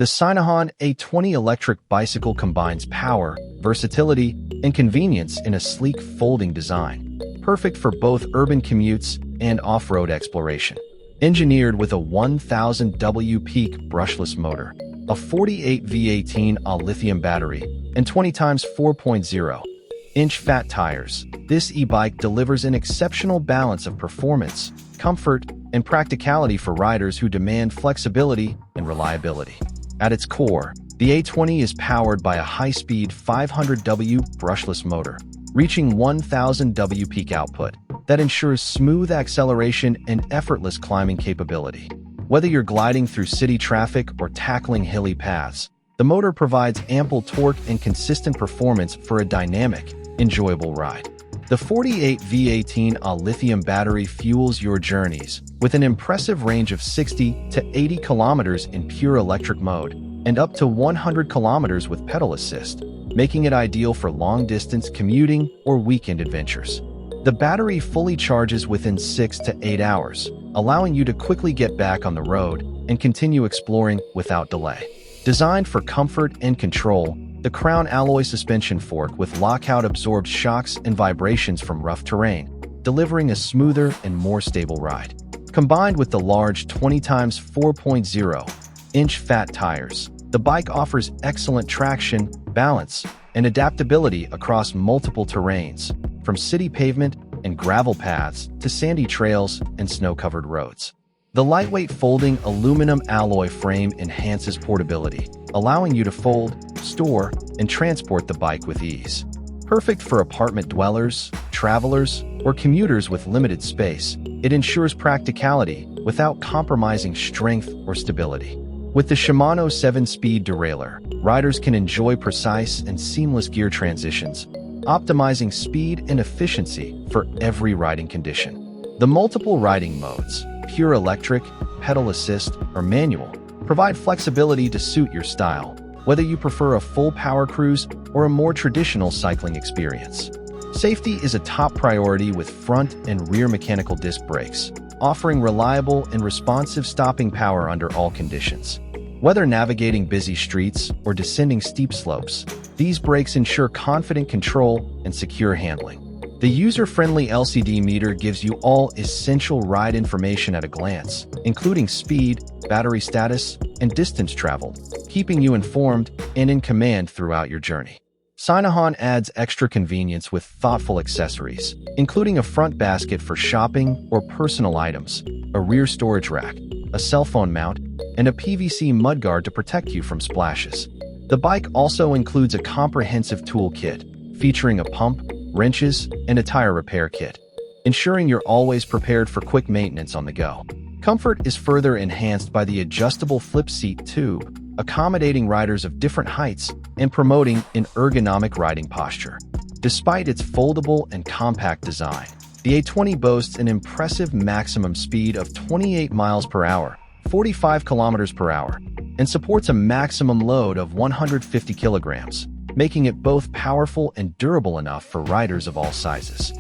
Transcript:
The SINOHON A20 electric bicycle combines power, versatility, and convenience in a sleek folding design, perfect for both urban commutes and off-road exploration. Engineered with a 1000W peak brushless motor, a 48V 18Ah lithium battery, and 20x 4.0-inch fat tires, this e-bike delivers an exceptional balance of performance, comfort, and practicality for riders who demand flexibility and reliability. At its core, the A20 is powered by a high-speed 500W brushless motor, reaching 1000W peak output that ensures smooth acceleration and effortless climbing capability. Whether you're gliding through city traffic or tackling hilly paths, the motor provides ample torque and consistent performance for a dynamic, enjoyable ride. The 48V 18Ah lithium battery fuels your journeys with an impressive range of 60 to 80 kilometers in pure electric mode and up to 100 kilometers with pedal assist, making it ideal for long-distance commuting or weekend adventures. The battery fully charges within 6 to 8 hours, allowing you to quickly get back on the road and continue exploring without delay. Designed for comfort and control, the crown alloy suspension fork with lockout absorbs shocks and vibrations from rough terrain, delivering a smoother and more stable ride. Combined with the large 20x 4.0-inch fat tires, the bike offers excellent traction, balance, and adaptability across multiple terrains, from city pavement and gravel paths to sandy trails and snow-covered roads. The lightweight folding aluminum alloy frame enhances portability, allowing you to fold, store, and transport the bike with ease. Perfect for apartment dwellers, travelers, or commuters with limited space, it ensures practicality without compromising strength or stability. With the SHIMANO 7-speed derailleur, riders can enjoy precise and seamless gear transitions, optimizing speed and efficiency for every riding condition. The multiple riding modes, pure electric, pedal assist, or manual, provide flexibility to suit your style, whether you prefer a full power cruise or a more traditional cycling experience. Safety is a top priority with front and rear mechanical disc brakes, offering reliable and responsive stopping power under all conditions. Whether navigating busy streets or descending steep slopes, these brakes ensure confident control and secure handling. The user-friendly LCD meter gives you all essential ride information at a glance, including speed, battery status, and distance traveled, keeping you informed and in command throughout your journey. SINOHON adds extra convenience with thoughtful accessories, including a front basket for shopping or personal items, a rear storage rack, a cell phone mount, and a PVC mudguard to protect you from splashes. The bike also includes a comprehensive toolkit, featuring a pump, wrenches, and a tire repair kit, ensuring you're always prepared for quick maintenance on the go. Comfort is further enhanced by the adjustable flip seat tube, accommodating riders of different heights and promoting an ergonomic riding posture. Despite its foldable and compact design, the A20 boasts an impressive maximum speed of 28 miles per hour, 45 kilometers per hour, and supports a maximum load of 150 kilograms, making it both powerful and durable enough for riders of all sizes.